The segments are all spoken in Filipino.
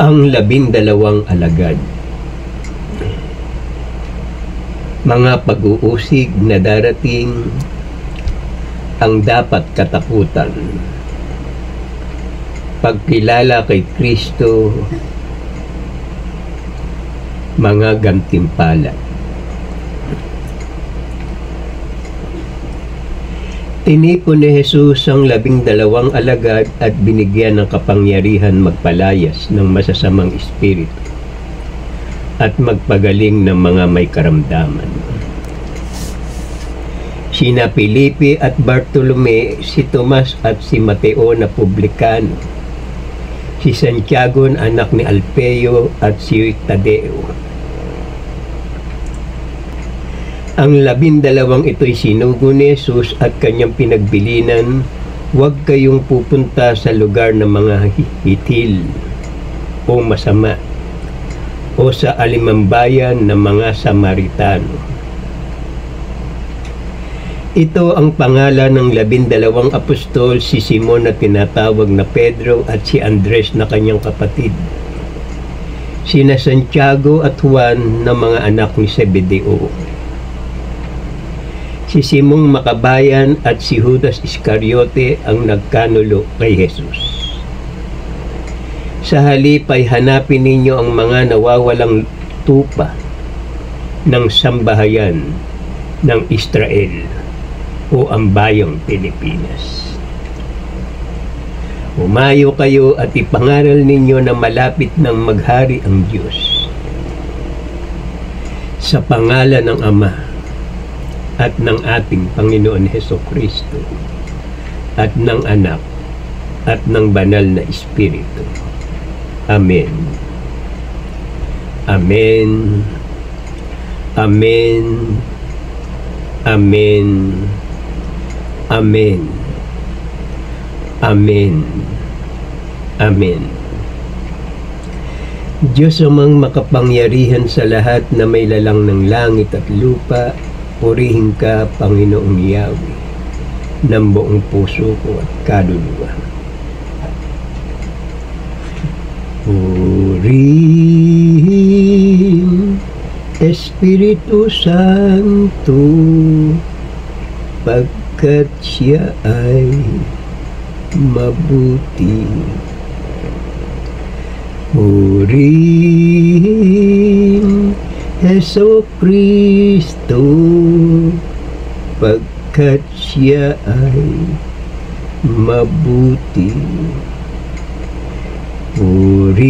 Ang 12 alagad. Mga pag-uusig na darating, ang dapat katakutan. Pagkilala kay Kristo, mga gantimpala. Tinipon ni Jesus ang 12 alagad at binigyan ng kapangyarihan magpalayas ng masasamang espiritu at magpagaling ng mga may karamdaman. Sina Felipe at Bartolome, si Tomas at si Mateo na publikano, si Santiago anak ni Alfeo at si Tadeo. Ang 12 ito'y sinugo ni Jesus at kanyang pinagbilinan, huwag kayong pupunta sa lugar ng mga hitil o masama o sa alimambayan ng mga Samaritano. Ito ang pangalan ng 12 apostol, si Simon na tinatawag na Pedro at si Andres na kanyang kapatid, sina Santiago at Juan na mga anak ni Zebedeo, si Simong Makabayan at si Judas Iscariote ang nagkanulo kay Jesus. Sa halip ay hanapin ninyo ang mga nawawalang tupa ng sambahayan ng Israel o ang bayang Pilipinas. Umayo kayo at ipangaral ninyo na malapit ng maghari ang Diyos. Sa pangalan ng Ama at ng ating Panginoon Hesukristo at ng Anak at ng Banal na Espiritu. Amen. Amen. Amen. Amen. Amen. Amen. Amen. Diyos amang makapangyarihan sa lahat na may lalang ng langit at lupa, purihin ka, Panginoong Yahweh, ng buong puso ko at kaluluwa. Purihin, Espiritu Santo, pagkat siya ay mabuti. Purihin, Hesukristo, pagkat siya ay mabuti. Purihin,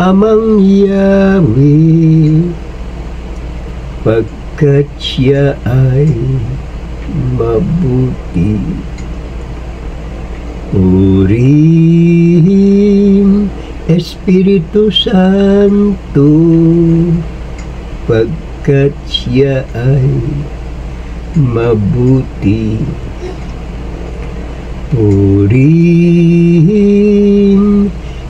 Amang Yahweh, pagkat siya ay mabuti. Purihin, Espiritu Santo, pagkat siya ay mabuti. Purihin,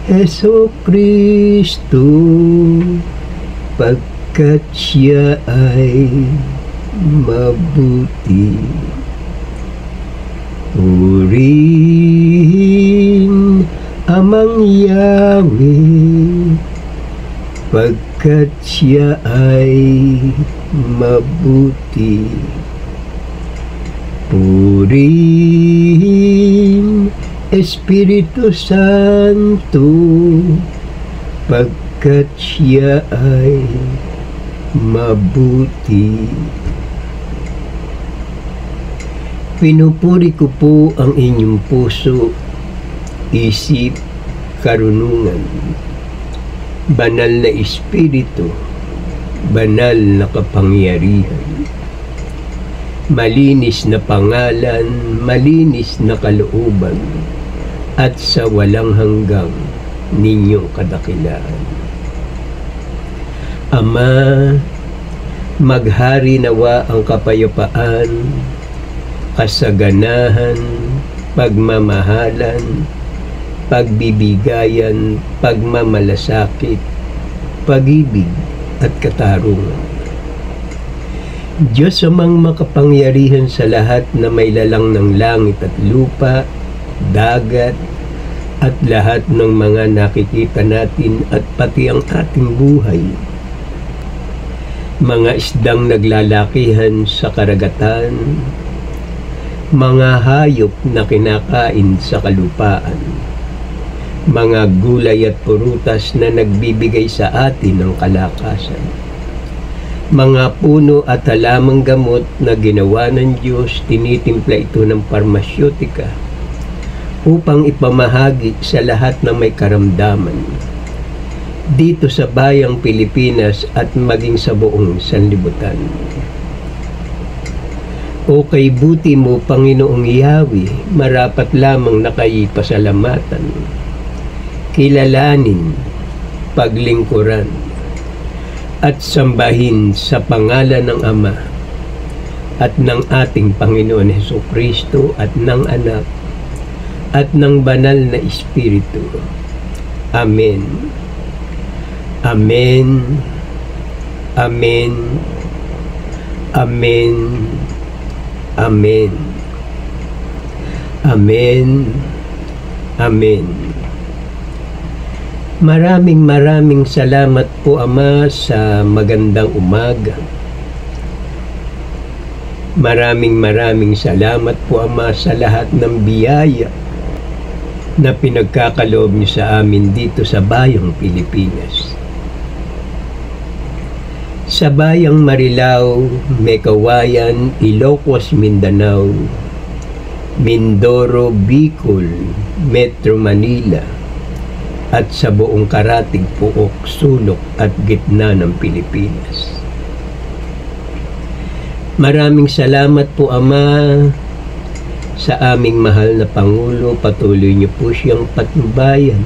Hesukristo, pagkat siya ay mabuti. Purihin, Amang Yahweh, pagkat siya ay mabuti. Purihin, Espiritu Santo, pagkat siya ay mabuti. Pinupuri ko po ang inyong puso, isip, karunungan, banal na espiritu, banal na kapangyarihan, malinis na pangalan, malinis na kalooban, at sa walang hanggang ninyong kadakilaan. Ama, maghari nawa ang kapayapaan, kasaganahan, pagmamahalan, pagbibigayan, pagmamalasakit, pag-ibig at katarungan. Diyos amang makapangyarihan sa lahat na may lalang ng langit at lupa, dagat, at lahat ng mga nakikita natin at pati ang ating buhay. Mga isdang naglalakihan sa karagatan, mga hayop na kinakain sa kalupaan, mga gulay at prutas na nagbibigay sa atin ng kalakasan, mga puno at halamang gamot na ginawa ng Diyos, tinitimpla ito ng parmasyotika upang ipamahagi sa lahat ng may karamdaman dito sa bayang Pilipinas at maging sa buong sanlibutan. O kay buti mo, Panginoong Yahweh, marapat lamang na kayi pasalamatan, kilalanin, paglingkuran, at sambahin sa pangalan ng Ama at ng ating Panginoon Hesukristo at ng Anak at ng Banal na Espiritu. Amen. Amen. Amen. Amen. Amen. Amen. Amen. Maraming salamat po, Ama, sa magandang umaga. Maraming salamat po, Ama, sa lahat ng biyaya na pinagkakaloob niyo sa amin dito sa bayang Pilipinas. Sa bayang Marilao, Mekawayan, Ilocos, Mindanao, Mindoro, Bicol, Metro Manila, at sa buong karatig puok, sulok at gitna ng Pilipinas. Maraming salamat po, Ama, sa aming mahal na Pangulo. Patuloy niyo po siyang patnubayan,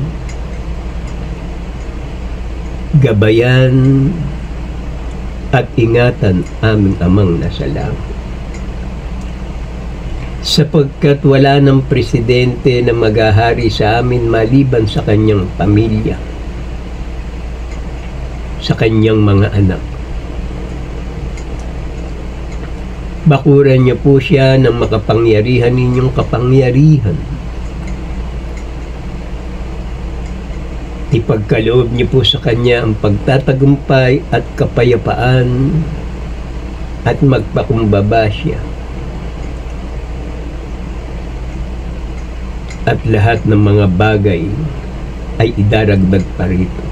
gabayan, at ingatan aming Amang nasa langit. Sapagkat wala ng presidente na maghahari sa amin maliban sa kanyang pamilya, sa kanyang mga anak. Bakuran niyo po siya ng makapangyarihan ninyong kapangyarihan. Ipagkaloob niyo po sa kanya ang pagtatagumpay at kapayapaan at magpakumbaba siya. At lahat ng mga bagay ay idaragdag pa rito.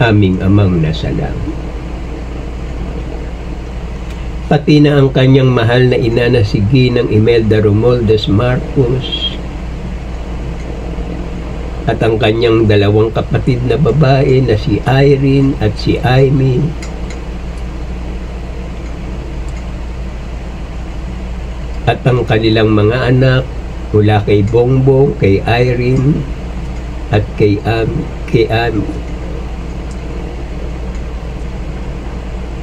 Aming Amang nasa langit. Pati na ang kanyang mahal na ina na si Ginang Imelda Romualdez Marcos at ang kanyang dalawang kapatid na babae na si Irene at si Amy, at ang kanilang mga anak mula kay Bongbong, kay Irene at kay Amy.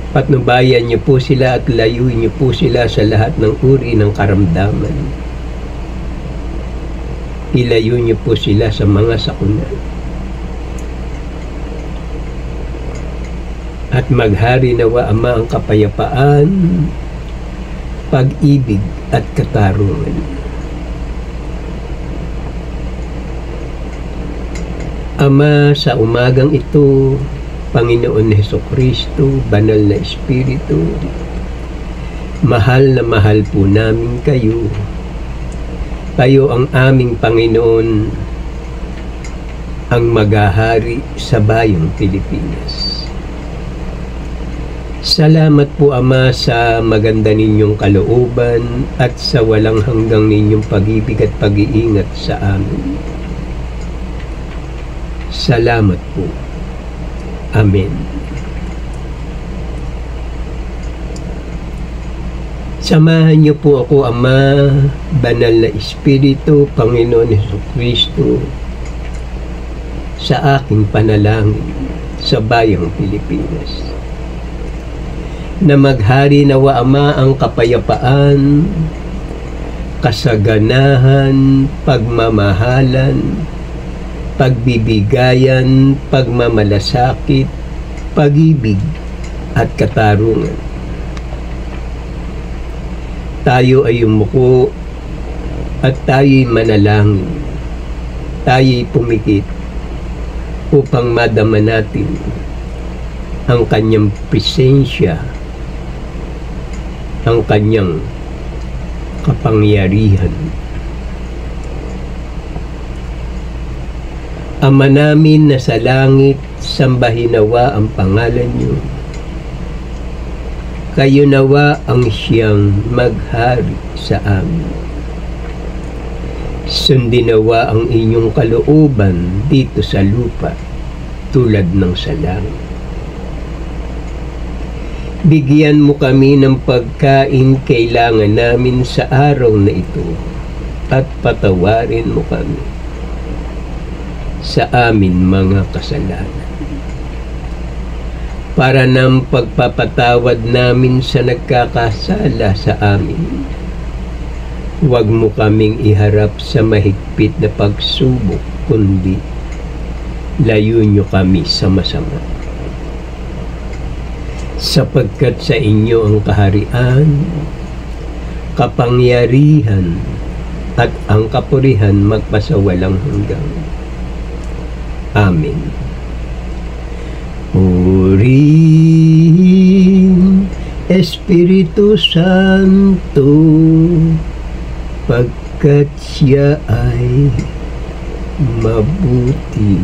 Patnubayan niyo po sila at layuin niyo po sila sa lahat ng uri ng karamdaman. Ilayo niyo po sila sa mga sakuna. At maghari nawa, Ama, ang kapayapaan, pag-ibig at katarungan. Ama, sa umagang ito, Panginoon Hesukristo, Banal na Espiritu, mahal na mahal po namin kayo. Kayo ang aming Panginoon, ang maghahari sa bayang Pilipinas. Salamat po, Ama, sa maganda ninyong kalooban at sa walang hanggang ninyong pag-ibig at pag-iingat sa amin. Salamat po. Amen. Samahan niyo po ako, Ama, Banal na Espiritu, Panginoon Hesukristo, sa aking panalangin sa bayang Pilipinas. Na maghari nawa, Ama, ang kapayapaan, kasaganahan, pagmamahalan, pagbibigayan, pagmamalasakit, pag-ibig at katarungan. Tayo ay yumuko at tayo'y manalangin. tayo'y pumikit upang madama natin ang kanyang presensya, ang kanyang kapangyarihan. Ama namin na sa langit, sambahin nawa ang pangalan niyo. Kayo nawa ang siyang maghari sa amin. Sundin nawa ang inyong kalooban dito sa lupa, tulad ng sa langit. Bigyan mo kami ng pagkain kailangan namin sa araw na ito, at patawarin mo kami sa amin mga kasalanan, para ng pagpapatawad namin sa nagkakasala sa amin. Huwag mo kaming iharap sa mahigpit na pagsubok, kundi layo niyo kami sa masama. Sapagkat sa inyo ang kaharian, kapangyarihan, at ang kapurihan magpasawalang hanggan. Amen. Purihin, Espiritu Santo, pagkat siya ay mabuti.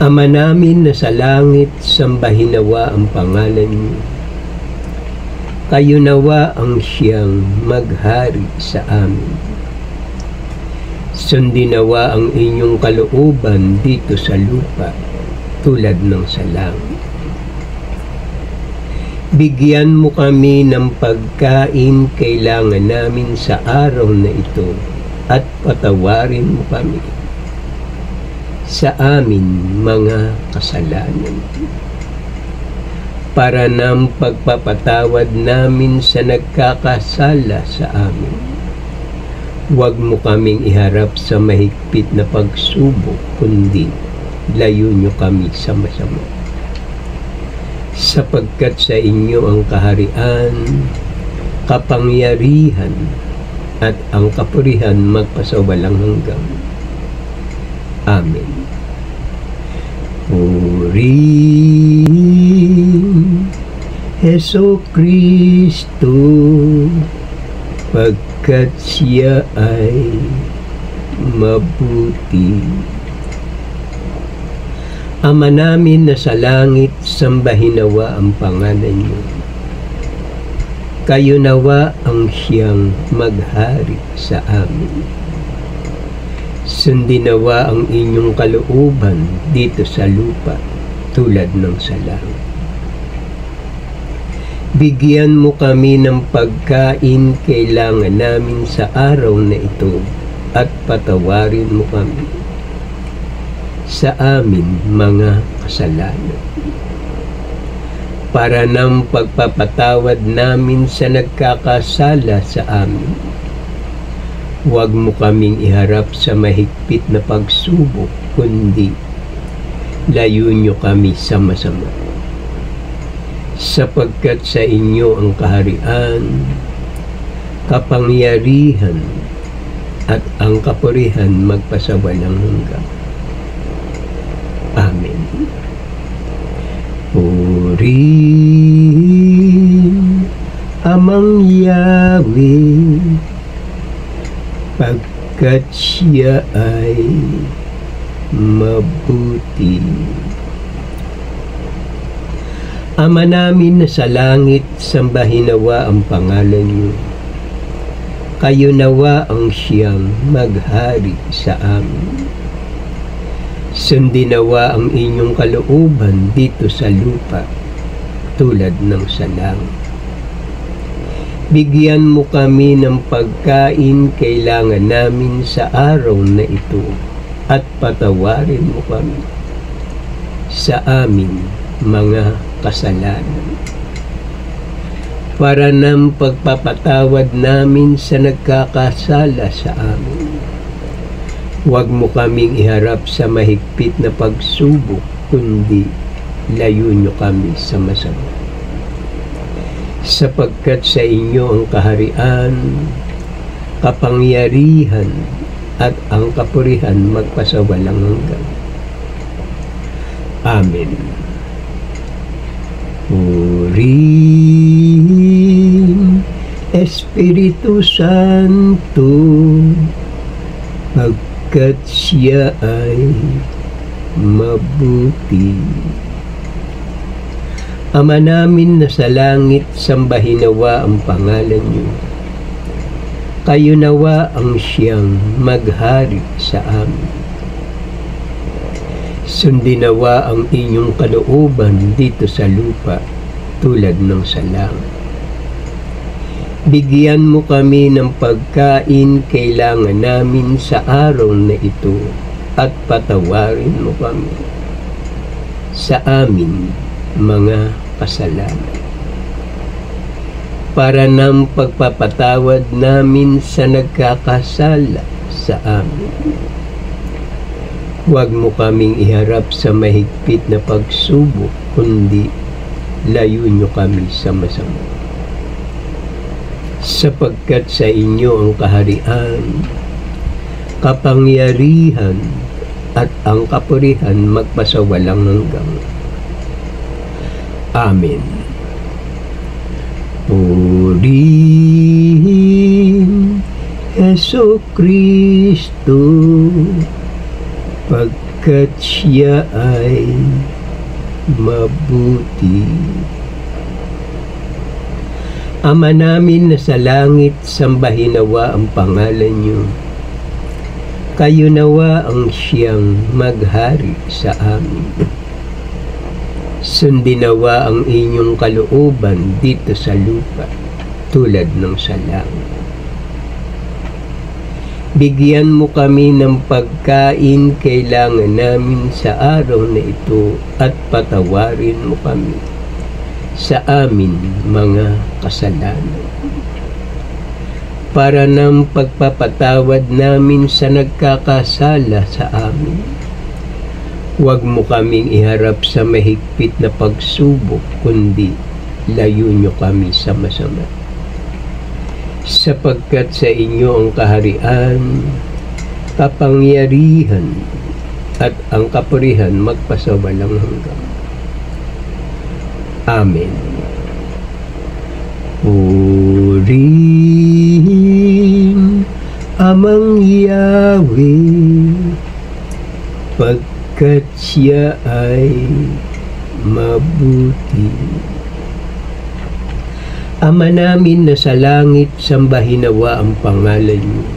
Ama namin na sa langit, sambahin nawa ang pangalan niyo. Kayo nawa ang siyang maghari sa amin. Sundin nawa ang inyong kalooban dito sa lupa, tulad ng sa langit. Bigyan mo kami ng pagkain kailangan namin sa araw na ito, at patawarin mo kami sa amin mga kasalanan, para ng pagpapatawad namin sa nagkakasala sa amin. Huwag mo kaming iharap sa mahigpit na pagsubok, kundi layo niyo kami sa masama. Sapagkat sa inyo ang kaharian, kapangyarihan, at ang kapurihan magpasawalang hanggan. Amen. Purihin, Jesucristo, pagkat siya ay mabuti. Ama namin na sa langit, sambahin nawa ang pangalan niyo. Kayo nawa ang siyang maghari sa amin. Sundin nawa ang inyong kalooban dito sa lupa, tulad ng sa langit. Bigyan mo kami ng pagkain kailangan namin sa araw na ito, at patawarin mo kami sa amin mga kasalanan, para ng pagpapatawad namin sa nagkakasala sa amin. Huwag mo kaming iharap sa mahigpit na pagsubok, kundi layo niyo kami sa masama. Sapagkat sa inyo ang kaharian, kapangyarihan, at ang kapurihan magpasawalang hanggan. Amen. Purihin, Amang Yahweh, pagkat siya ay mabuti. Ama namin na sa langit, sambahin nawa ang pangalan niyo. Kayo nawa ang siyang maghari sa amin. Sundin nawa ang inyong kalooban dito sa lupa, tulad ng sa langit. Bigyan mo kami ng pagkain kailangan namin sa araw na ito, at patawarin mo kami sa amin mga kasalanan, para ng pagpapatawad namin sa nagkakasala sa amin. Huwag mo kaming iharap sa mahigpit na pagsubok, kundi layo niyo kami sa masama. Sapagkat sa inyo ang kaharian, kapangyarihan, at ang kapurihan magpasawalang hanggan. Amen. Purihin, Espiritu Santo, pagkat siya ay mabuti. Ama namin na sa langit, sambahin nawa ang pangalan niyo. Kayo nawa ang siyang maghari sa amin. Sundin nawa ang inyong kalooban dito sa lupa tulad ng sa langit. Bigyan mo kami ng pagkain kailangan namin sa araw na ito at patawarin mo kami sa amin mga kasalanan, para ng pagpapatawad namin sa nagkakasala sa amin. Huwag mo kaming iharap sa mahigpit na pagsubok, kundi layo niyo kami sa masama. Sapagkat sa inyo ang kaharian, kapangyarihan, at ang kapurihan magpasawalang hanggan. Amen. Purihin, Jesucristo, pagkat siya ay mabuti. Ama namin na sa langit, sambahin nawa ang pangalan niyo. Kayo nawa ang siyang maghari sa amin. Sundin nawa ang inyong kalooban dito sa lupa tulad ng sa langit. Bigyan mo kami ng pagkain kailangan namin sa araw na ito at patawarin mo kami sa amin mga kasalanan, para ng pagpapatawad namin sa nagkakasala sa amin. Huwag mo kaming iharap sa mahigpit na pagsubok, kundi layo niyo kami sa masama. Sapagkat sa inyo ang kaharian, kapangyarihan, at ang kapurihan magpasawalang hanggan. Amen. Purihin, Amang Yahweh, pagkat siya ay mabuti. Ama namin na sa langit, sambahin nawa ang pangalan niyo.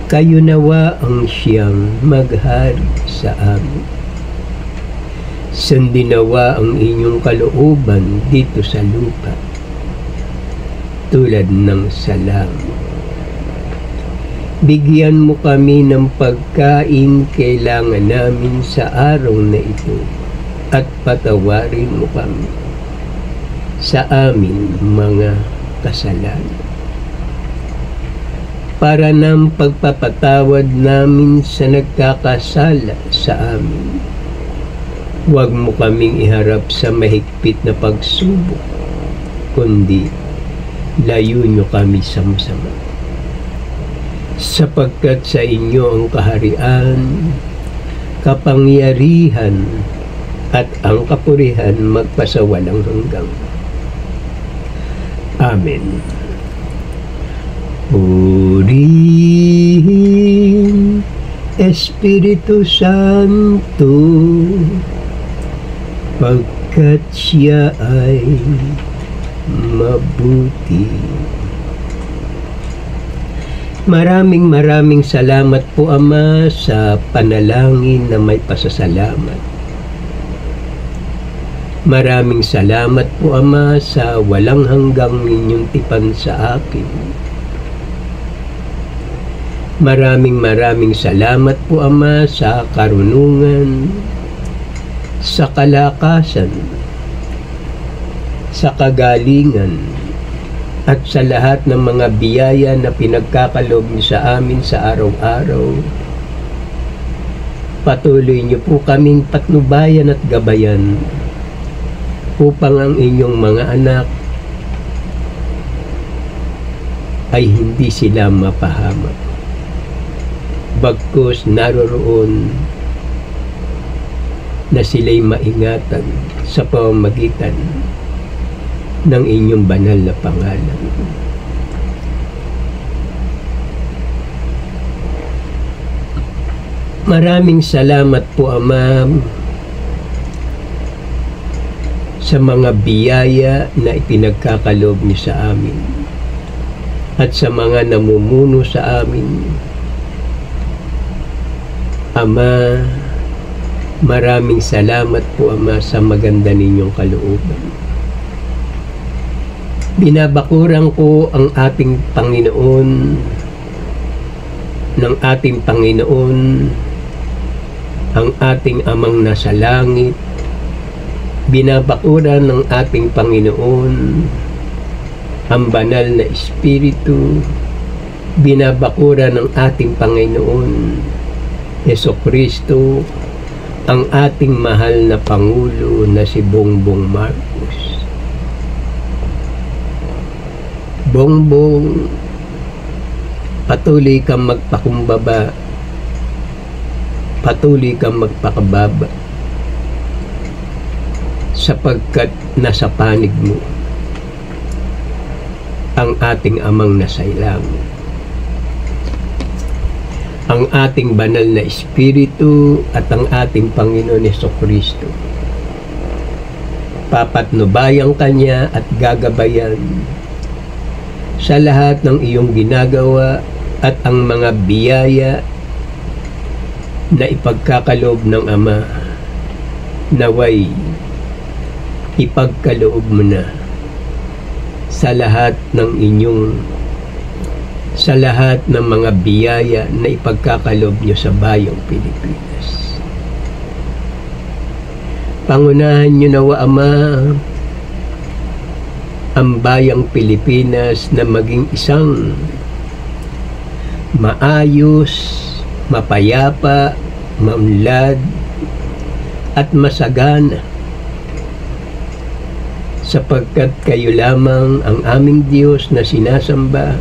Kayo nawa ang siyang maghari sa amin. Sundin nawa ang inyong kalooban dito sa lupa tulad ng sa langit. Bigyan mo kami ng pagkain kailangan namin sa araw na ito at patawarin mo kami sa amin mga kasalanan, para ng pagpapatawad namin sa nagkakasala sa amin. Huwag mo kaming iharap sa mahigpit na pagsubok, kundi layo niyo kami sa masama. Sapagkat sa inyo ang kaharian, kapangyarihan, at ang kapurihan magpasawalang hanggan. Amen. Purihin, Espiritu Santo, pagkat siya ay mabuti. Maraming salamat po, Ama, sa panalangin na may pasasalamat. Maraming salamat po, Ama, sa walang hanggang inyong tipan sa akin. Maraming salamat po, Ama, sa karunungan, sa kalakasan, sa kagalingan, at sa lahat ng mga biyaya na pinagkakaloob niyo sa amin sa araw-araw. Patuloy niyo po kaming patnubayan at gabayan upang ang inyong mga anak ay hindi sila mapahamak. bagkus naroroon na sila'y maingatan sa pamamagitan ng inyong banal na pangalan. Maraming salamat po, Ama, sa mga biyaya na ipinagkakaloob niyo sa amin at sa mga namumuno sa amin. Ama, maraming salamat po, Ama, sa maganda ninyong kalooban. Binabakuran ko ang ating Panginoon, ng ating Panginoon, ang ating Amang nasa langit. Binabakuran ng ating Panginoon ang banal na Espiritu. Binabakuran ng ating Panginoon Jesucristo, ang ating mahal na Pangulo na si Bongbong Marcos. Bongbong, patuloy kang magpakumbaba, patuloy kang magpakababa, sapagkat nasa panig mo ang ating Amang nasa langit, ang ating banal na Espiritu at ang ating Panginoon Jesucristo. Papatnubayan ka niya at gagabayan sa lahat ng iyong ginagawa at ang mga biyaya na ipagkakaloob ng Ama, naway ipagkaloob mo na sa lahat ng mga biyaya na ipagkakaloob nyo sa bayang Pilipinas. Pangunahan nyo nawa, Ama, ang bayang Pilipinas na maging isang maayos, mapayapa, maunlad, at masagana, sapagkat kayo lamang ang aming Diyos na sinasamba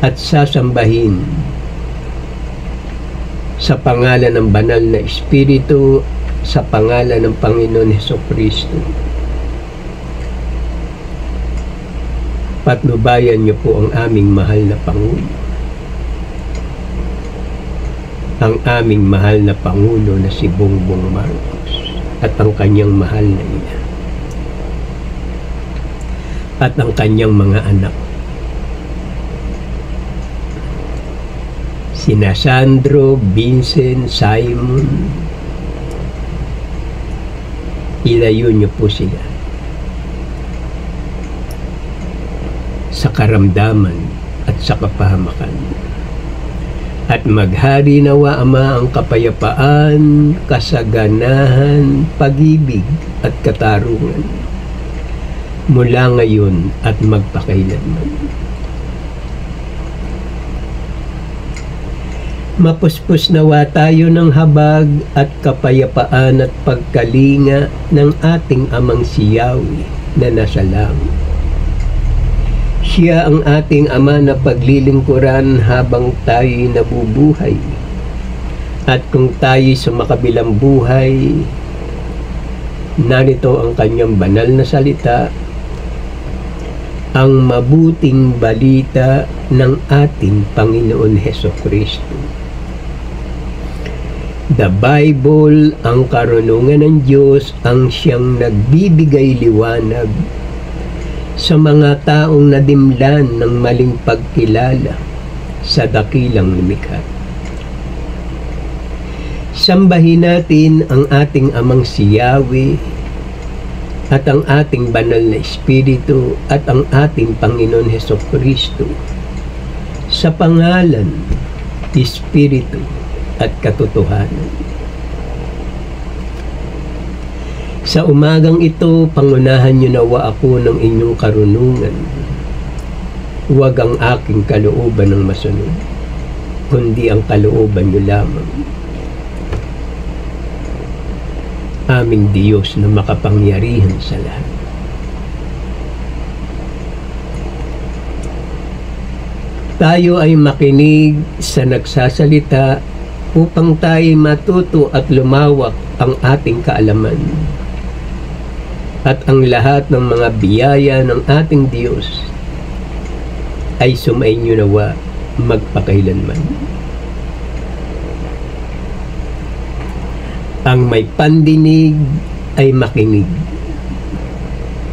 at sasambahin sa pangalan ng banal na Espiritu, sa pangalan ng Panginoon Jesucristo. Patnubayan niyo po ang aming mahal na Pangulo, ang aming mahal na Pangulo na si Bongbong Marcos at ang kanyang mahal na ina at ang kanyang mga anak, sina Sandro, Vincent, Simon. Ilayo niyo po sila sa karamdaman at sa kapahamakan. At maghari nawa, Ama, ang kapayapaan, kasaganahan, pag-ibig at katarungan mula ngayon at magpakailanman. Mapuspos nawa tayo ng habag at kapayapaan at pagkalinga ng ating Amang si Yahweh na nasa langit. Siya ang ating Ama na paglilingkuran habang tayo'y nabubuhay. At kung tayo'y sumakabilang buhay, narito ang kanyang banal na salita, ang mabuting balita ng ating Panginoon Jesucristo. The Bible, ang karunungan ng Diyos, ang siyang nagbibigay liwanag sa mga taong nadimlan ng maling pagkilala sa dakilang lumikha. Sambahin natin ang ating Amang si Yahweh at ang ating banal na Espiritu at ang ating Panginoon Jesucristo sa pangalan, Espiritu at katotohanan. Sa umagang ito, pangunahan niyo nawa ako ng inyong karunungan. Huwag ang aking kalooban ng masunod, kundi ang kalooban niyo lamang. Aming Diyos na makapangyarihan sa lahat. Tayo ay makinig sa nagsasalita upang tayo matuto at lumawak ang ating kaalaman. At ang lahat ng mga biyaya ng ating Diyos ay sumainyo nawa magpakailanman. Ang may pandinig ay makinig.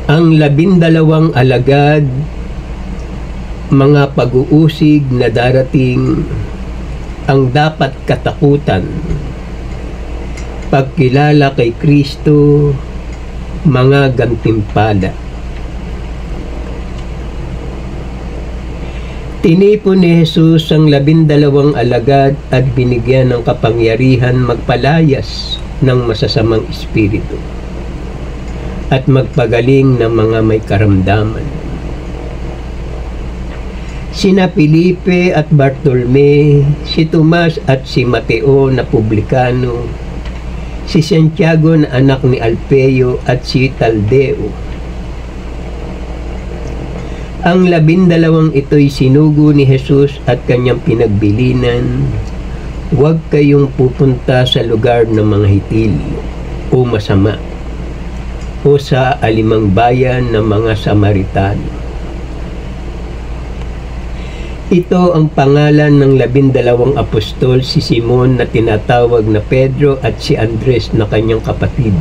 Ang 12 alagad, mga pag-uusig na darating, ang dapat katakutan, pagkilala kay Kristo, mga gantimpala. Tinipon ni Jesus ang 12 alagad at binigyan ng kapangyarihan magpalayas ng masasamang espiritu at magpagaling ng mga may karamdaman. Sina Felipe at Bartolome, si Tomas at si Mateo na publikano, si Santiago na anak ni Alfeo at si Taldeo. Ang 12 ito'y sinugo ni Jesus at kanyang pinagbilinan, huwag kayong pupunta sa lugar ng mga hitil o masama o sa alimang bayan ng mga Samaritano. Ito ang pangalan ng 12 apostol, si Simon na tinatawag na Pedro at si Andres na kanyang kapatid,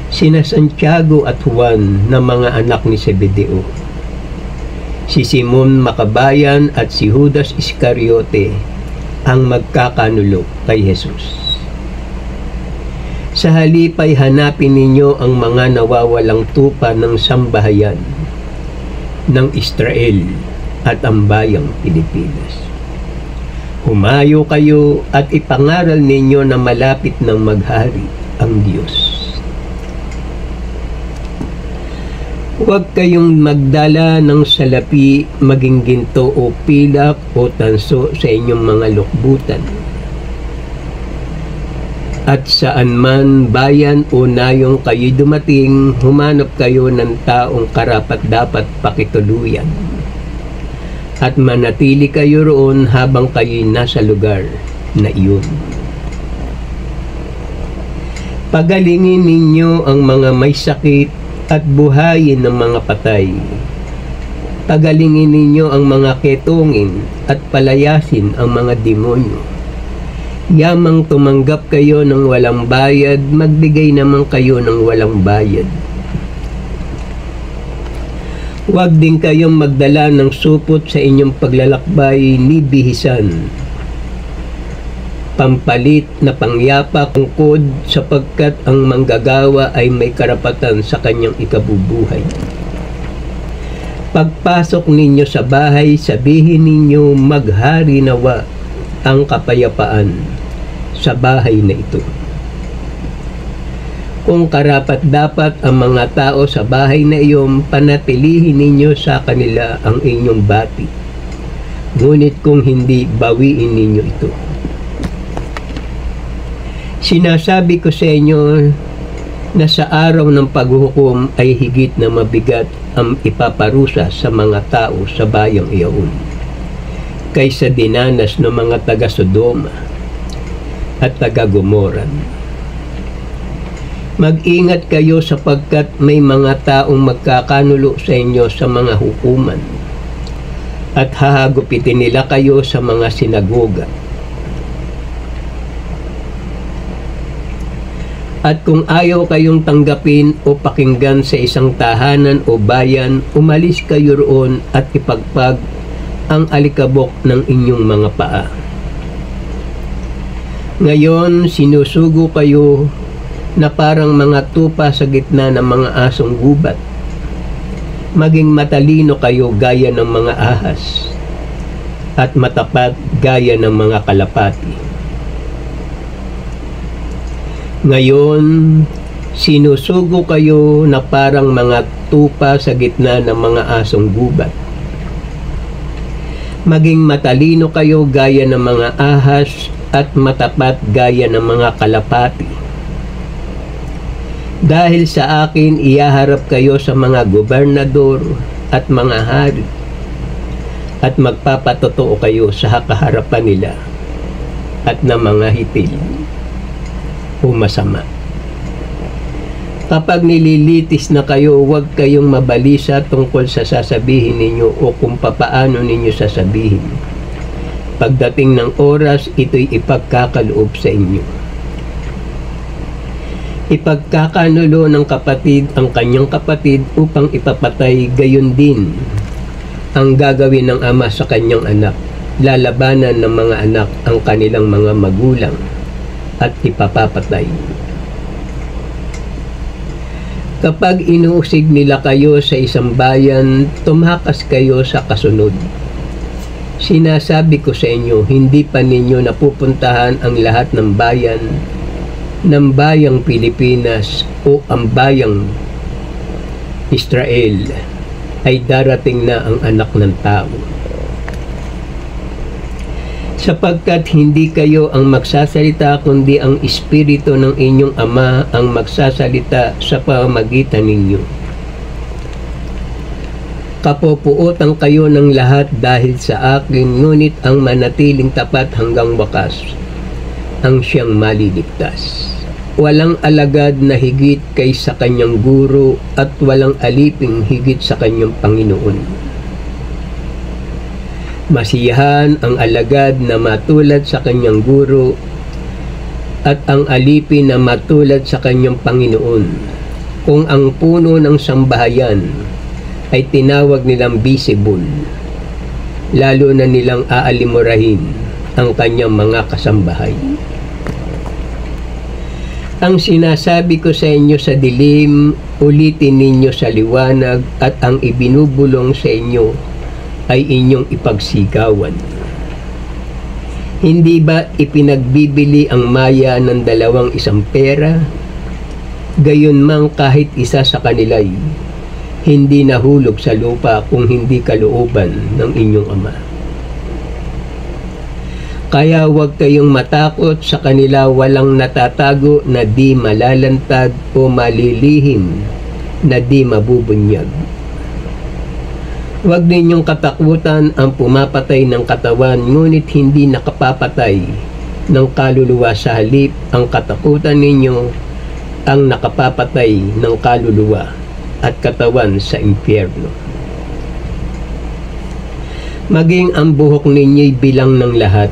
sina Santiago at Juan na mga anak ni Zebedeo, si Simon Makabayan at si Judas Iscariote ang magkakanulo kay Jesus. Sa halip ay hanapin ninyo ang mga nawawalang tupa ng sambahayan ng Israel at ang bayang Pilipinas. Humayo kayo at ipangaral ninyo na malapit ng maghari ang Diyos. Huwag kayong magdala ng salapi, maging ginto o pilak o tanso sa inyong mga lukbutan. At saan man bayan o nayong kayo dumating, humanap kayo ng taong karapat-dapat pakituluyan. At manatili kayo roon habang kayo'y nasa lugar na iyon. Pagalingin ninyo ang mga may sakit at buhayin ng mga patay. Pagalingin ninyo ang mga ketongin at palayasin ang mga demonyo. Yamang tumanggap kayo ng walang bayad, magbigay naman kayo ng walang bayad. Huwag din kayong magdala ng supot sa inyong paglalakbay ni bihisan, pampalit na pangyapa tungkod, sapagkat ang manggagawa ay may karapatan sa kanyang ikabubuhay. Pagpasok ninyo sa bahay, sabihin ninyo, maghari nawa ang kapayapaan sa bahay na ito. Kung karapat-dapat ang mga tao sa bahay na iyon, panatilihin ninyo sa kanila ang inyong bati. Ngunit kung hindi, bawiin ninyo ito. Sinasabi ko sa inyo na sa araw ng paghuhukom ay higit na mabigat ang ipaparusa sa mga tao sa bayang iyon kaysa dinanas ng mga taga-Sodoma at taga-Gomorra. Mag-ingat kayo sapagkat may mga taong magkakanulo sa inyo sa mga hukuman at hahagupitin nila kayo sa mga sinagoga. At kung ayaw kayong tanggapin o pakinggan sa isang tahanan o bayan, umalis kayo roon at ipagpag ang alikabok ng inyong mga paa. Ngayon, sinusugo kayo na parang mga tupa sa gitna ng mga asong gubat. Maging matalino kayo gaya ng mga ahas at matapat gaya ng mga kalapati. Ngayon, sinusugo kayo na parang mga tupa sa gitna ng mga asong gubat. Maging matalino kayo gaya ng mga ahas at matapat gaya ng mga kalapati. Dahil sa akin, iyaharap kayo sa mga gobernador at mga hari at magpapatotoo kayo sa kaharapan nila at na mga hitil o masama. Kapag nililitis na kayo, huwag kayong mabalisa tungkol sa sasabihin ninyo o kung papaano ninyo sasabihin. Pagdating ng oras, ito'y ipagkakaloob sa inyo. Ipagkakanulo ng kapatid ang kanyang kapatid upang ipapatay, gayon din ang gagawin ng ama sa kanyang anak. Lalabanan ng mga anak ang kanilang mga magulang at ipapapatay. Kapag inuusig nila kayo sa isang bayan, tumakas kayo sa kasunod. Sinasabi ko sa inyo, hindi pa ninyo napupuntahan ang lahat ng bayan ng bayang Pilipinas o ang bayang Israel, ay darating na ang anak ng tao. Sapagkat hindi kayo ang magsasalita, kundi ang Espiritu ng inyong Ama ang magsasalita sa pamamagitan ninyo. Kapupuotan kayo ng lahat dahil sa akin, ngunit ang manatiling tapat hanggang wakas ang siyang maliligtas. Walang alagad na higit kaysa kanyang guro at walang aliping higit sa kanyang Panginoon. Masiyahan ang alagad na matulad sa kanyang guro at ang alipin na matulad sa kanyang Panginoon. Kung ang puno ng sambahayan ay tinawag nilang visible, lalo na nilang aalimurahin ang kanyang mga kasambahay. Ang sinasabi ko sa inyo sa dilim, ulitin ninyo sa liwanag, at ang ibinubulong sa inyo ay inyong ipagsigawan. Hindi ba ipinagbibili ang maya ng 2 pera? Gayon mang kahit isa sa kanila'y hindi nahulog sa lupa kung hindi kalooban ng inyong Ama. Kaya huwag kayong matakot sa kanila, walang natatago na di malalantad o malilihim na di mabubunyag. Huwag ninyong katakutan ang pumapatay ng katawan, ngunit hindi nakapapatay ng kaluluwa. Sa halip, ang katakutan ninyo ang nakapapatay ng kaluluwa at katawan sa impyerno. Maging ang buhok ninyo'y bilang ng lahat,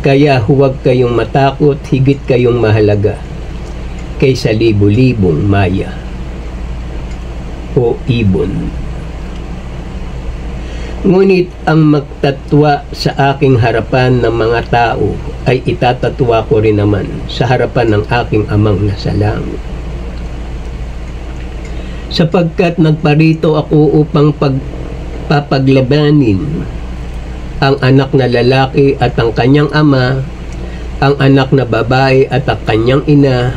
kaya huwag kayong matakot, higit kayong mahalaga kaysa libo-libong maya o ibon. Ngunit ang magtatwa sa aking harapan ng mga tao ay itatatwa ko rin naman sa harapan ng aking Amang nasa langit. Sapagkat nagparito ako upang pagpapaglabanin ang anak na lalaki at ang kanyang ama, ang anak na babae at ang kanyang ina,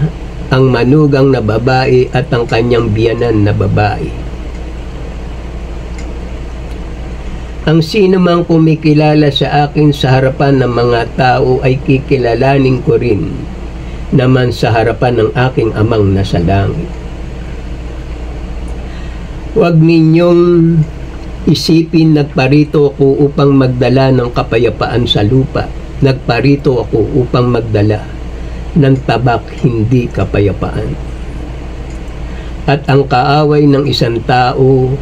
ang manugang na babae at ang kanyang biyanan na babae. Ang sino mang kumikilala sa akin sa harapan ng mga tao ay kikilalanin ko rin naman sa harapan ng aking Amang nasa langit. Huwag ninyong isipin, nagparito ako upang magdala ng kapayapaan sa lupa. Nagparito ako upang magdala ng tabak, hindi kapayapaan. At ang kaaway ng isang tao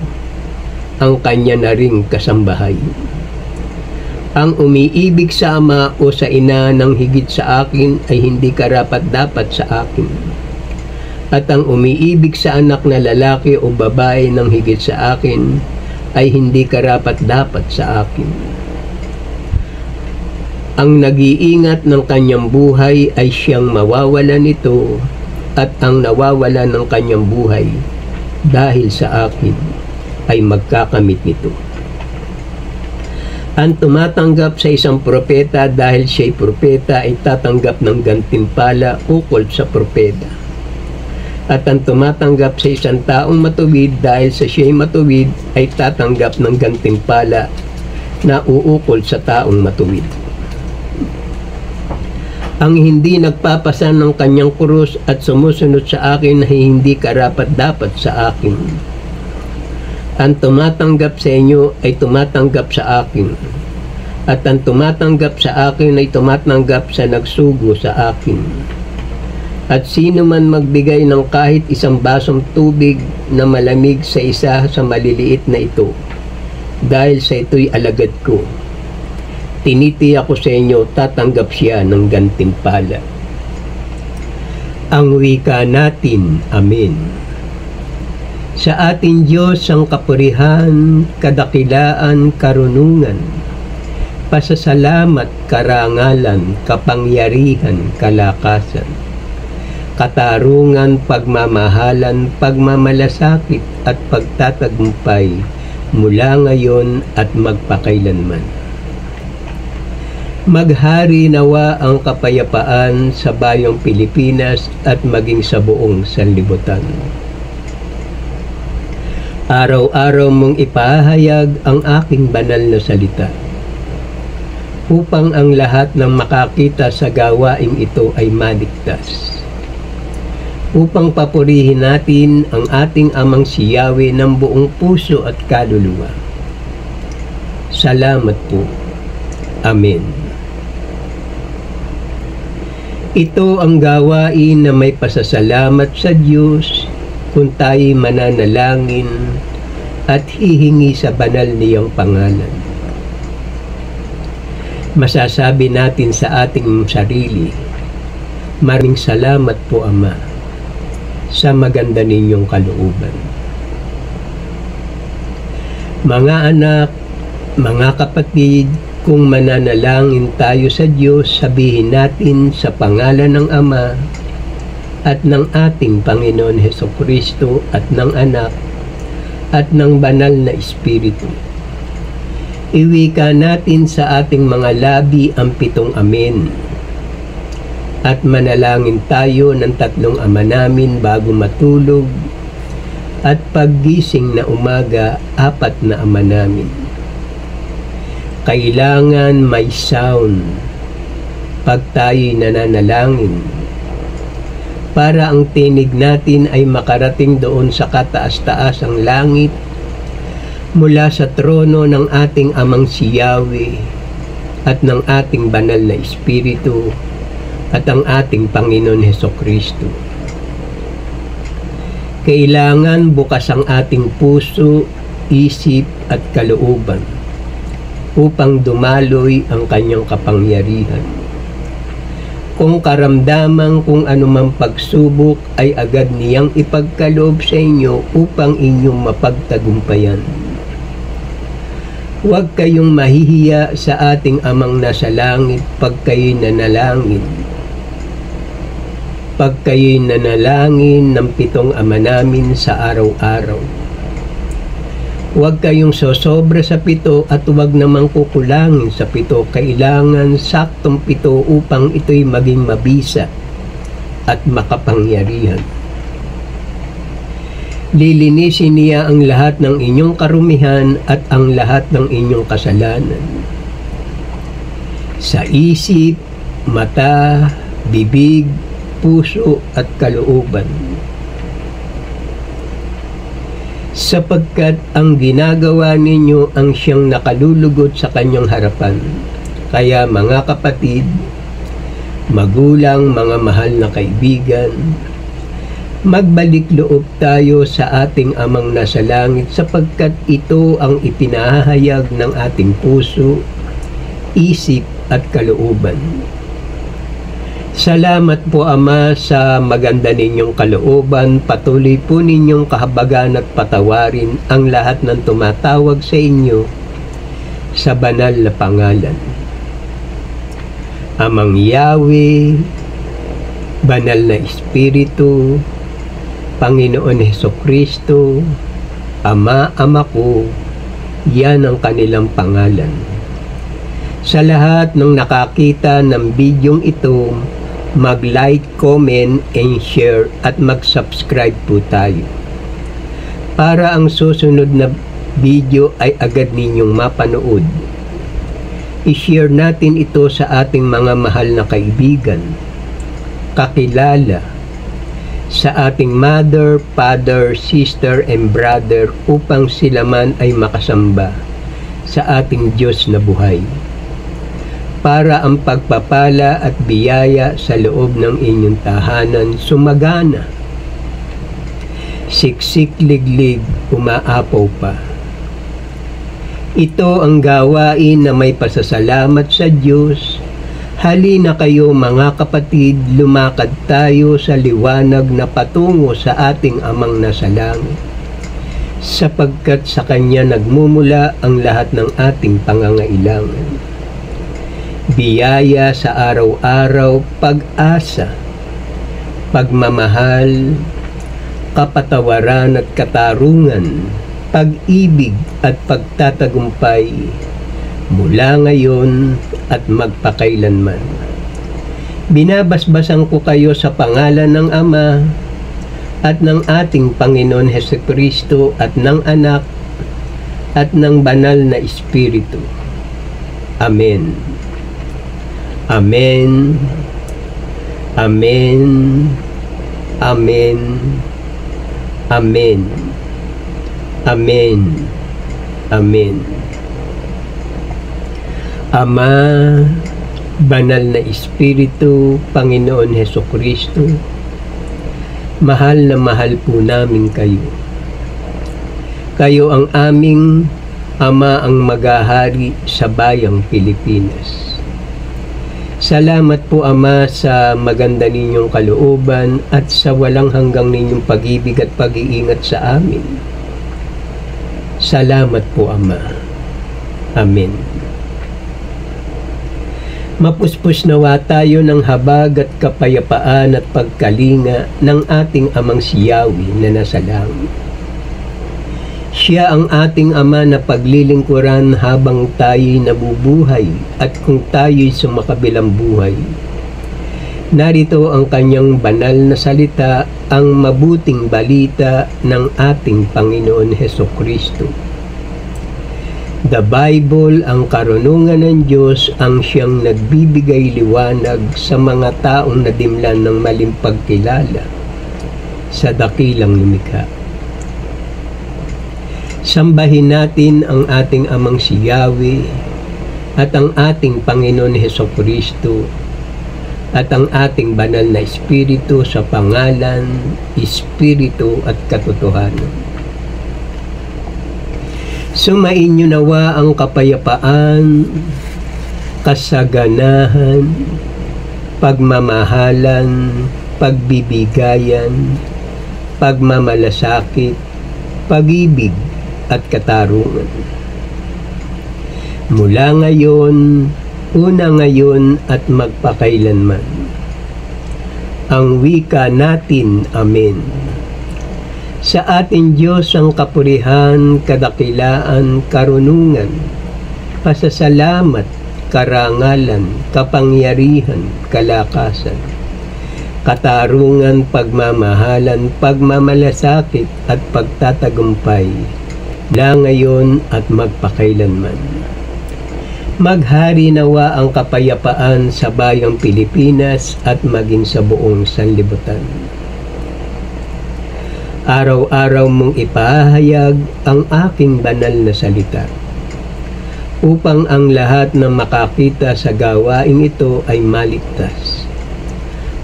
ang kanya na ring kasambahay. Ang umiibig sa ama o sa ina ng higit sa akin ay hindi karapat-dapat sa akin. At ang umiibig sa anak na lalaki o babae ng higit sa akin ay hindi karapat-dapat sa akin. Ang nag-iingat ng kanyang buhay ay siyang mawawala nito, at ang nawawala ng kanyang buhay dahil sa akin ay magkakamit nito. Ang tumatanggap sa isang propeta dahil siya'y propeta ay tatanggap ng gantimpala ukol sa propeta. At ang tumatanggap sa isang taong matuwid dahil sa siya'y matuwid ay tatanggap ng gantimpala na uukol sa taong matuwid. Ang hindi nagpapasan ng kanyang krus at sumusunod sa akin ay hindi karapat-dapat sa akin. Ang tumatanggap sa inyo ay tumatanggap sa akin, at ang tumatanggap sa akin ay tumatanggap sa nagsugo sa akin. At sino man magbigay ng kahit isang basong tubig na malamig sa isa sa maliliit na ito, dahil sa ito'y alagad ko, tinitiyak ko sa inyo, tatanggap siya ng gantimpala. Ang wika natin, Amen. Sa ating Diyos ang kapurihan, kadakilaan, karunungan, pasasalamat, karangalan, kapangyarihan, kalakasan, katarungan, pagmamahalan, pagmamalasakit at pagtatagumpay mula ngayon at magpakailanman. Maghari nawa ang kapayapaan sa bayong Pilipinas at maging sa buong sanlibutan. Araw-araw mong ipahayag ang aking banal na salita, upang ang lahat ng makakita sa gawaing ito ay maligtas. Upang papurihin natin ang ating Amang si Yahweh ng buong puso at kaluluwa. Salamat po. Amen. Ito ang gawain na may pasasalamat sa Diyos kung tayo'y mananalangin at hihingi sa banal niyang pangalan. Masasabi natin sa ating sarili, maraming salamat po Ama sa maganda ninyong kalooban. Mga anak, mga kapatid, kung mananalangin tayo sa Diyos, sabihin natin sa pangalan ng Ama at ng ating Panginoon Hesukristo at ng Anak at ng Banal na Espiritu. Iwika natin sa ating mga labi ang 7 Amen. At manalangin tayo ng 3 Ama namin bago matulog, at paggising na umaga 4 na Ama namin. Kailangan may sound pag tayo'y nananalangin, para ang tinig natin ay makarating doon sa kataas-taasang langit mula sa trono ng ating Amang si Yahweh at ng ating Banal na Espiritu at ang ating Panginoon Hesukristo. Kailangan bukas ang ating puso, isip at kalooban upang dumaloy ang kanyang kapangyarihan. Kung karamdaman kung anumang pagsubok ay agad niyang ipagkaloob sa inyo upang inyong mapagtagumpayan. Huwag kayong mahihiya sa ating Amang nasa langit pag kayo'y nanalangin. Pag kayo'y nanalangin ng 7 Ama namin sa araw-araw. Huwag kayong sosobra sa 7 at huwag namang kukulangin sa 7. Kailangan saktong 7 upang ito'y maging mabisa at makapangyarihan. Lilinisin niya ang lahat ng inyong karumihan at ang lahat ng inyong kasalanan. Sa isip, mata, bibig, puso at kalooban. Sapagkat ang ginagawa ninyo ang siyang nakalulugod sa kanyang harapan. Kaya mga kapatid, magulang, mga mahal na kaibigan, magbalik loob tayo sa ating Amang nasa langit sapagkat ito ang ipinahayag ng ating puso, isip at kalooban. Salamat po Ama sa maganda ninyong kalooban. Patuloy po ninyong kahabagan at patawarin ang lahat ng tumatawag sa inyo sa banal na pangalan. Amang Yahweh, Banal na Espiritu, Panginoon Hesukristo, Ama, Ama ko, yan ang kanilang pangalan. Sa lahat ng nakakita ng bidyong ito, mag-like, comment, and share at mag-subscribe po tayo para ang susunod na video ay agad ninyong mapanood. I-share natin ito sa ating mga mahal na kaibigan, kakilala, sa ating mother, father, sister, and brother upang sila man ay makasamba sa ating Diyos na buhay. Para ang pagpapala at biyaya sa loob ng inyong tahanan sumagana. Siksik liglig, umaapaw pa. Ito ang gawain na may pasasalamat sa Diyos. Halina kayo mga kapatid, lumakad tayo sa liwanag na patungo sa ating Amang nasa langit. Sapagkat sa Kanya nagmumula ang lahat ng ating pangangailangan. Biyaya sa araw-araw, pag-asa, pagmamahal, kapatawaran at katarungan, pag-ibig at pagtatagumpay mula ngayon at magpakailanman. Binabasbasan ko kayo sa pangalan ng Ama at ng ating Panginoon Hesukristo at ng Anak at ng Banal na Espiritu. Amen. Amen. Amen. Amen. Amen. Amen. Amen. Ama, Banal na Espiritu, Panginoon Hesukristo, mahal na mahal po namin kayo. Kayo ang aming Ama ang maghahari sa bayang Pilipinas. Salamat po Ama sa maganda ninyong kalooban at sa walang hanggang ninyong pag-ibig at pag-iingat sa amin. Salamat po Ama. Amen. Mapuspos nawa tayo ng habag at kapayapaan at pagkalinga ng ating Amang si Yahweh na nasa langit. Siya ang ating Ama na paglilingkuran habang tayo'y nabubuhay at kung tayo'y sumakabilang buhay. Narito ang kanyang banal na salita, ang mabuting balita ng ating Panginoon Hesukristo. The Bible, ang karunungan ng Diyos, ang siyang nagbibigay liwanag sa mga taong nadimlan ng maling pagkilala sa dakilang lumikha. Sambahin natin ang ating Amang si Yahweh at ang ating Panginoon Hesukristo at ang ating banal na Espiritu sa pangalan, Espiritu at katotohanan. Sumainyo nawa ang kapayapaan, kasaganahan, pagmamahalan, pagbibigayan, pagmamalasakit, pag-ibig at katarungan. Mula ngayon, una ngayon at magpakailanman. Ang wika natin, Amen. Sa ating Diyos ang kapurihan, kadakilaan, karunungan, pasasalamat, karangalan, kapangyarihan, kalakasan, katarungan, pagmamahalan, pagmamalasakit at pagtatagumpay, na ngayon at magpakailanman. Maghari nawa ang kapayapaan sa bayang Pilipinas at maging sa buong sanlibutan. Araw-araw mong ipahayag ang aking banal na salita, upang ang lahat ng makakita sa gawaing ito ay maligtas,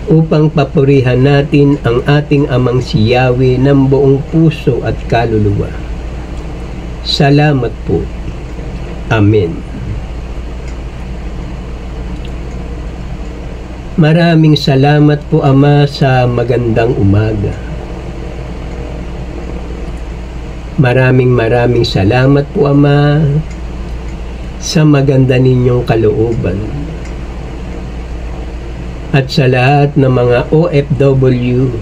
upang papurihan natin ang ating Amang si Yahweh ng buong puso at kaluluwa. Salamat po. Amen. Maraming salamat po Ama sa magandang umaga. Maraming salamat po Ama sa maganda ninyong kalooban. At sa lahat ng mga OFW,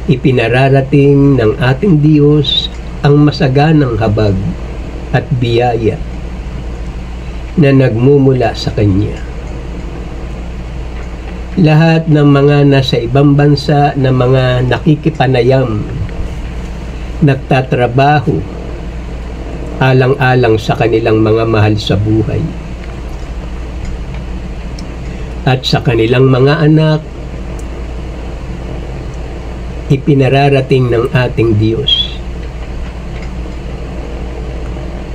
ipinararating ng ating Diyos ang masaganang habag at biyaya na nagmumula sa Kanya. Lahat ng mga nasa ibang bansa na mga nakikipanayam, nagtatrabaho, alang-alang sa kanilang mga mahal sa buhay, at sa kanilang mga anak ipinararating ng ating Diyos.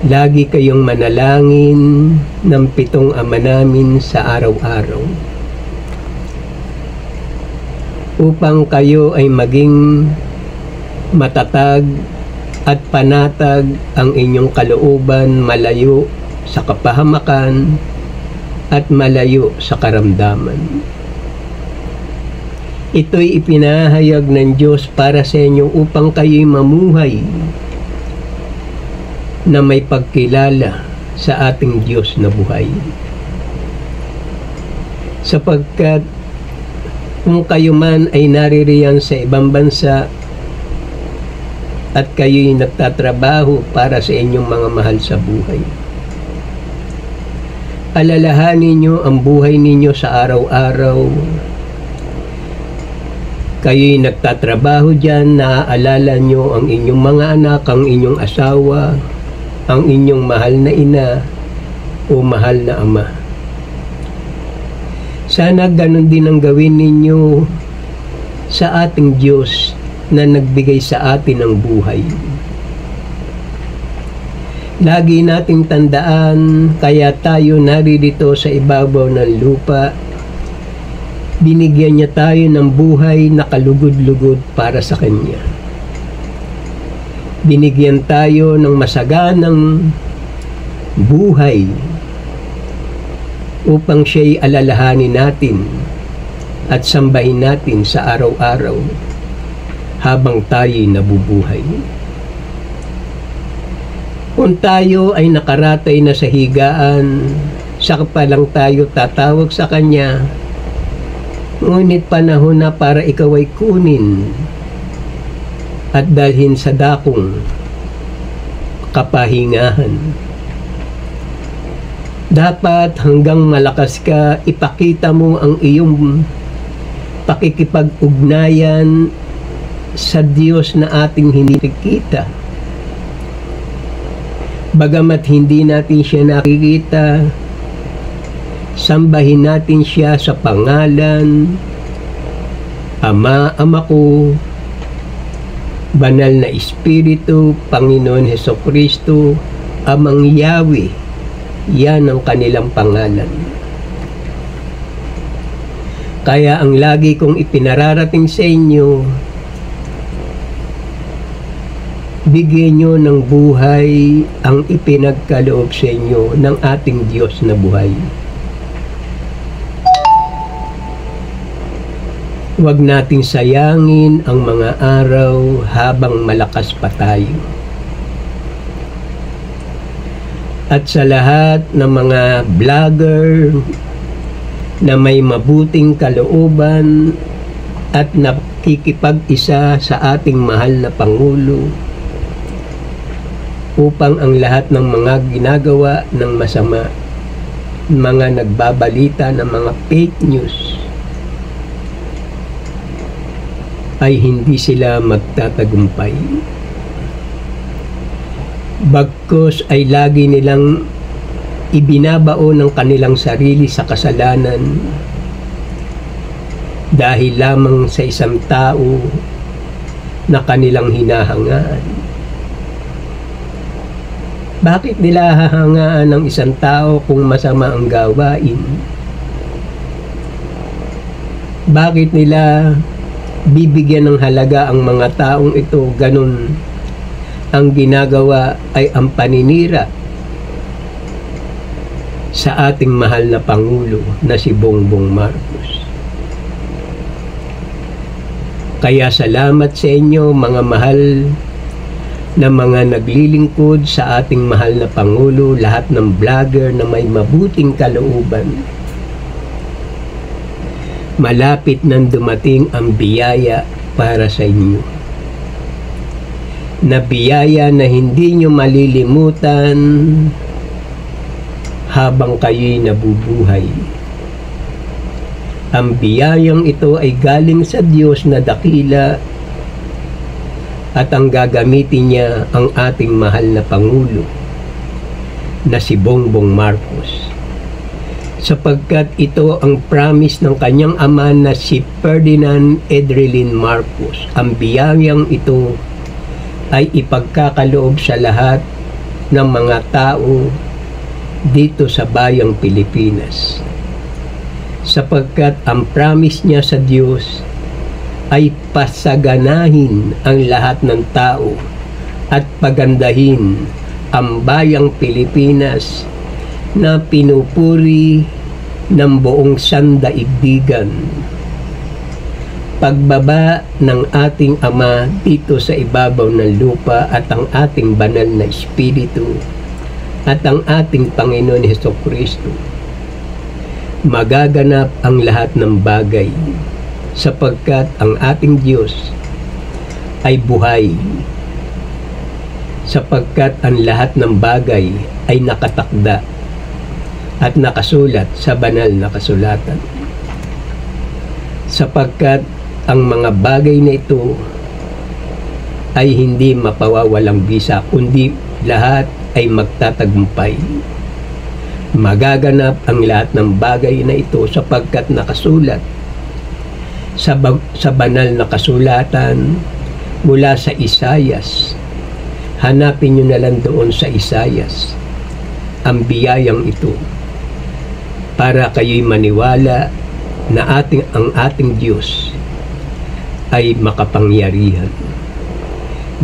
Lagi kayong manalangin ng 7 Ama namin sa araw-araw upang kayo ay maging matatag at panatag ang inyong kalooban, malayo sa kapahamakan at malayo sa karamdaman. Ito'y ipinahayag ng Diyos para sa inyo upang kayo'y mamuhay na may pagkilala sa ating Diyos na buhay. Sapagkat kung kayo man ay naririyan sa ibang bansa at kayo'y nagtatrabaho para sa inyong mga mahal sa buhay, alalahanin niyo ang buhay ninyo sa araw-araw. Kayo'y nagtatrabaho dyan, naaalala nyo ang inyong mga anak, ang inyong asawa, ang inyong mahal na ina o mahal na ama. Sana ganun din ang gawin ninyo sa ating Diyos na nagbigay sa atin ng buhay. Lagi nating tandaan, kaya tayo naririto sa ibabaw ng lupa. Binigyan niya tayo ng buhay na kalugod-lugod para sa Kanya. Binigyan tayo ng masaganang buhay upang siya'y alalahanin natin at sambahin natin sa araw-araw habang tayo'y nabubuhay. Kung tayo ay nakaratay na sa higaan, saka pa lang tayo tatawag sa Kanya, ngunit panahon na para ikaw ay kunin at dalhin sa dakong kapahingahan. Dapat hanggang malakas ka, ipakita mo ang iyong pakikipag-ugnayan sa Diyos na ating hindi nakikita. Bagamat hindi natin siya nakikita, sambahin natin siya sa pangalan, Ama, Ama ko, Banal na Espiritu, Panginoon Hesukristo, Amang Yahweh. Yan ang kanilang pangalan. Kaya ang lagi kong ipinararating sa inyo, bigyan nyo ng buhay ang ipinagkaloob sa inyo ng ating Diyos na buhay. Huwag nating sayangin ang mga araw habang malakas pa tayo. At sa lahat ng mga vlogger na may mabuting kalooban at nakikipag-isa sa ating mahal na Pangulo upang ang lahat ng mga ginagawa ng masama, mga nagbabalita ng mga fake news, ay hindi sila magtatagumpay. Bagkus ay lagi nilang ibinabao ng kanilang sarili sa kasalanan dahil lamang sa isang tao na kanilang hinahangaan. Bakit nila hahangaan ng isang tao kung masama ang gawain? Bakit nila bibigyan ng halaga ang mga taong ito? Ganun ang ginagawa ay ang paninira sa ating mahal na Pangulo na si Bongbong Marcos. Kaya salamat sa inyo mga mahal na mga naglilingkod sa ating mahal na Pangulo, lahat ng vlogger na may mabuting kalooban. Malapit nang dumating ang biyaya para sa inyo. Na biyaya na hindi nyo malilimutan habang kayo'y nabubuhay. Ang biyayang ito ay galing sa Diyos na dakila at ang gagamitin niya ang ating mahal na Pangulo na si Bongbong Marcos. sapagkat ito ang promise ng kanyang ama na si Ferdinand Edrelin Marcos. Ang biyayang ito ay ipagkakaloob sa lahat ng mga tao dito sa bayang Pilipinas, sapagkat ang promise niya sa Diyos ay pasaganahin ang lahat ng tao at pagandahin ang bayang Pilipinas na pinupuri ng buong sandaigdigan. Pagbaba ng ating Ama dito sa ibabaw ng lupa at ang ating banal na Espiritu at ang ating Panginoon Hesukristo, magaganap ang lahat ng bagay, sapagkat ang ating Diyos ay buhay, sapagkat ang lahat ng bagay ay nakatakda at nakasulat sa banal na kasulatan, sapagkat ang mga bagay na ito ay hindi mapawawalang bisa, kundi lahat ay magtatagumpay. Magaganap ang lahat ng bagay na ito sapagkat nakasulat sa banal na kasulatan mula sa Isayas. Hanapin nyo na lang doon sa Isayas ang biyayang ito, para kayo'y maniwala na ang ating Diyos ay makapangyarihan.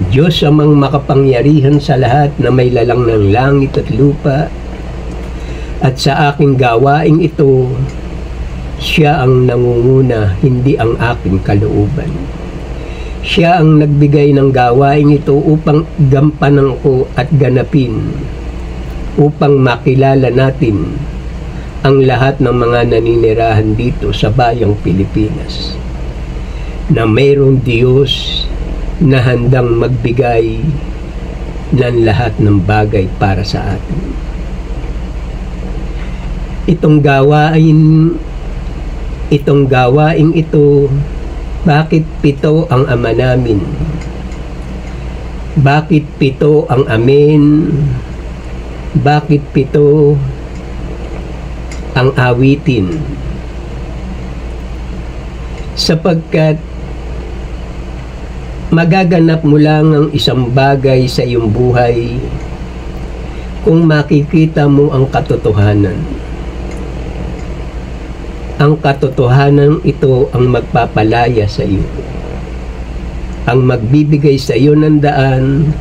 Diyos amang makapangyarihan sa lahat na may lalang ng langit at lupa, at sa aking gawaing ito, siya ang nangunguna, hindi ang aking kalooban. Siya ang nagbigay ng gawaing ito upang gampanan ko at ganapin, upang makilala natin ang lahat ng mga naninirahan dito sa bayang Pilipinas, na mayroong Diyos na handang magbigay ng lahat ng bagay para sa atin. Itong gawaing ito, bakit 7 ang ama namin? Bakit 7 ang amen? Bakit 7 ang awitin? Sapagkat magaganap mo lang ang isang bagay sa iyong buhay kung makikita mo ang katotohanan. Ang katotohanan ito ang magpapalaya sa iyo, ang magbibigay sa iyo ng daan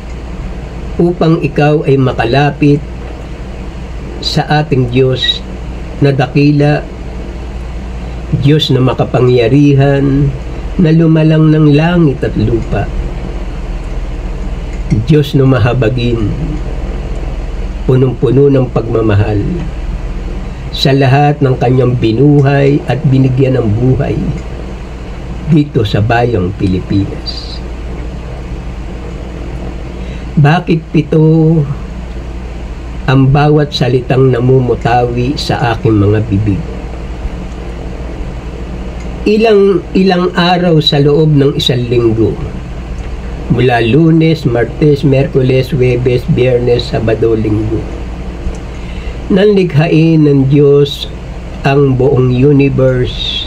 upang ikaw ay makalapit sa ating Diyos na dakila, Diyos na makapangyarihan, na lumalang ng langit at lupa, Diyos na mahabagin, punong-puno ng pagmamahal sa lahat ng kanyang binuhay at binigyan ng buhay dito sa bayang Pilipinas. Bakit 7 ang bawat salitang namumutawi sa aking mga bibig? Ilang araw sa loob ng isang linggo, mula Lunes, Martes, Miyerkules, Huwebes, Biyernes, Sabado, Linggo, nanlikhain ng Diyos ang buong universe.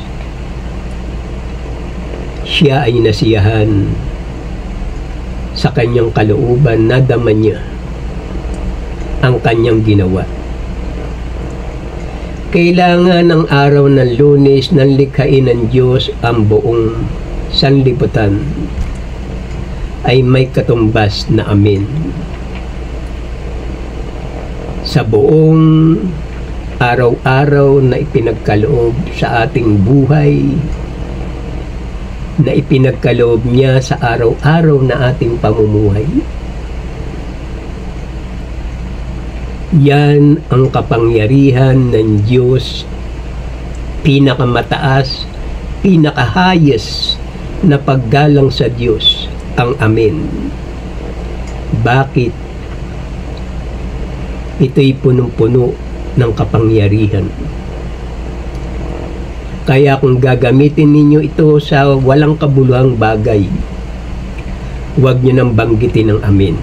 Siya ay nasiyahan sa kanyang kalooban, nadama niya ang kanyang ginawa. Kailangan ng araw ng Lunes nang likhain ng Diyos ang buong sanlibutan ay may katumbas na amen. Sa buong araw-araw na ipinagkaloob sa ating buhay, na ipinagkaloob niya sa araw-araw na ating pamumuhay, yan ang kapangyarihan ng Diyos, pinakamataas, pinakahayas na paggalang sa Diyos, ang amen. Bakit? Ito'y punong-puno ng kapangyarihan. Kaya kung gagamitin ninyo ito sa walang kabuluhang bagay, huwag nyo nang banggitin ang amen,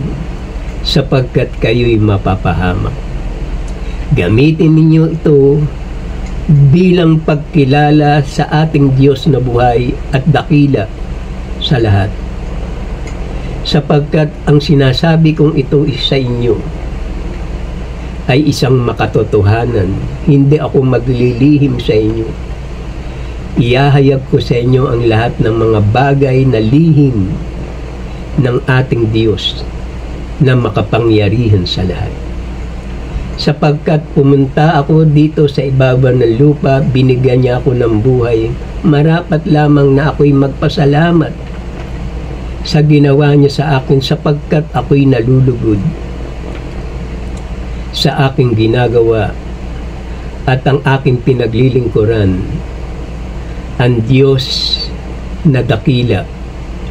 sapagkat kayo'y mapapahamak. Gamitin ninyo ito bilang pagkilala sa ating Diyos na buhay at dakila sa lahat. Sapagkat ang sinasabi kong ito sa inyo ay isang makatotohanan, hindi ako maglilihim sa inyo. Iyahayag ko sa inyo ang lahat ng mga bagay na lihim ng ating Diyos na makapangyarihan sa lahat. Sapagkat pumunta ako dito sa ibabaw ng lupa, binigyan niya ako ng buhay, marapat lamang na ako'y magpasalamat sa ginawa niya sa akin, sapagkat ako'y nalulugod sa aking ginagawa at ang aking pinaglilingkuran. Ang Diyos na dakila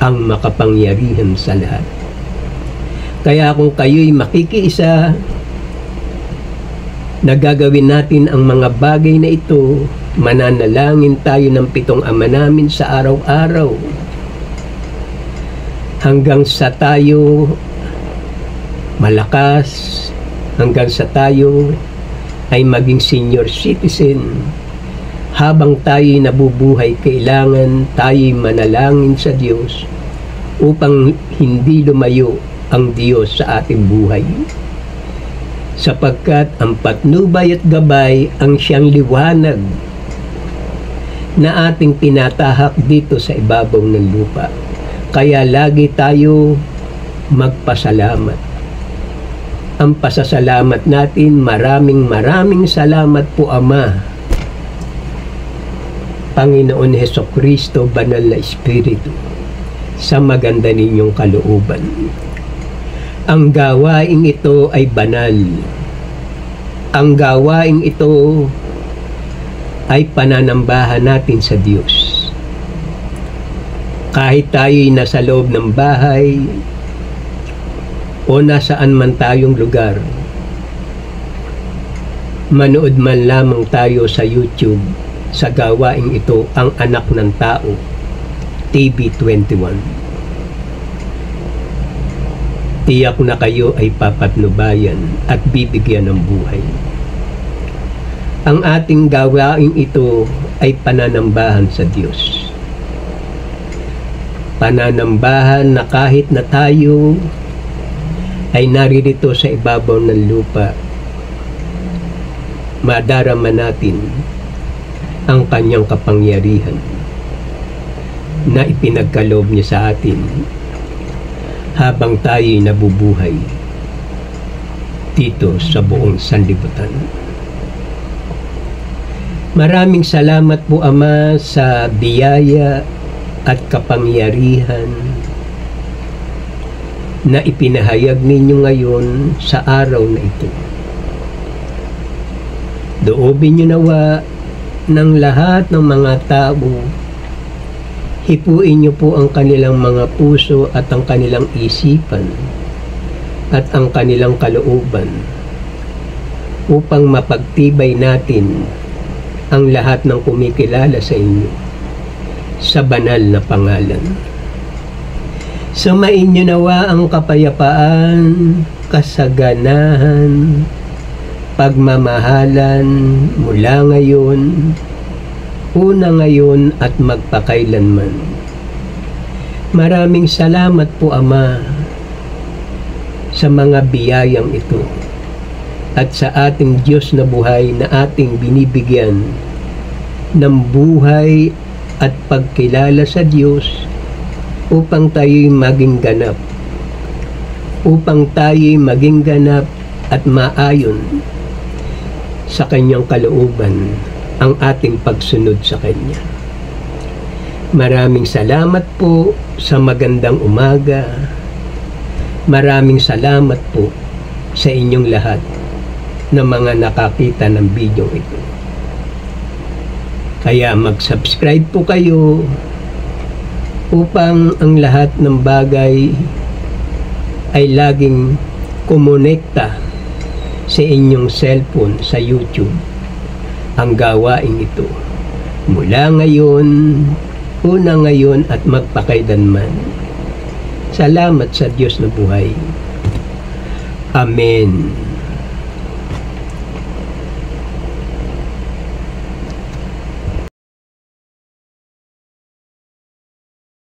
ang makapangyarihan sa lahat. Kaya kung kayo'y makikiisa na gagawin natin ang mga bagay na ito, mananalangin tayo ng 7 Ama namin sa araw-araw hanggang sa tayo malakas, hanggang sa tayo ay maging senior citizen. Habang tayo'y nabubuhay, kailangan tayo'y manalangin sa Diyos upang hindi lumayo ang Diyos sa ating buhay. Sapagkat ang patnubay at gabay ang siyang liwanag na ating tinatahak dito sa ibabaw ng lupa. Kaya lagi tayo magpasalamat. Ang pasasalamat natin, maraming salamat po Ama, Panginoon Hesukristo, Banal na Espiritu, sa maganda ninyong kalooban. Ang gawaing ito ay banal. Ang gawaing ito ay pananambahan natin sa Diyos. Kahit tayo'y nasa loob ng bahay o nasaan man tayong lugar, manood man lamang tayo sa YouTube sa gawaing ito, ang Anak ng Tao, TV 21. Tiyak na kayo ay papatnubayan at bibigyan ng buhay. Ang ating gawain ito ay pananambahan sa Diyos. Pananambahan na kahit na tayo ay naririto sa ibabaw ng lupa, madarama natin ang kanyang kapangyarihan na ipinagkaloob niya sa atin habang tayo'y nabubuhay dito sa buong sanlibutan. Maraming salamat po Ama sa biyaya at kapangyarihan na ipinahayag ninyo ngayon sa araw na ito. Doobin niyo nawa ng lahat ng mga tao. Hipuin niyo po ang kanilang mga puso at ang kanilang isipan at ang kanilang kalooban upang mapagtibay natin ang lahat ng kumikilala sa inyo sa banal na pangalan. Sumain niyo nawa ang kapayapaan, kasaganahan, pagmamahalan mula ngayon, una ngayon at magpakailanman. Maraming salamat po Ama sa mga biyayang ito at sa ating Diyos na buhay na ating binibigyan ng buhay at pagkilala sa Diyos upang tayo'y maging ganap, at maayon sa kanyang kalooban ang ating pagsunod sa Kanya. Maraming salamat po sa magandang umaga. Maraming salamat po sa inyong lahat na mga nakakita ng video ito. Kaya mag-subscribe po kayo upang ang lahat ng bagay ay laging kumonekta sa inyong cellphone sa YouTube. Ang gawain ito mula ngayon, una ngayon at magpakailanman. Salamat sa Diyos na buhay. Amen.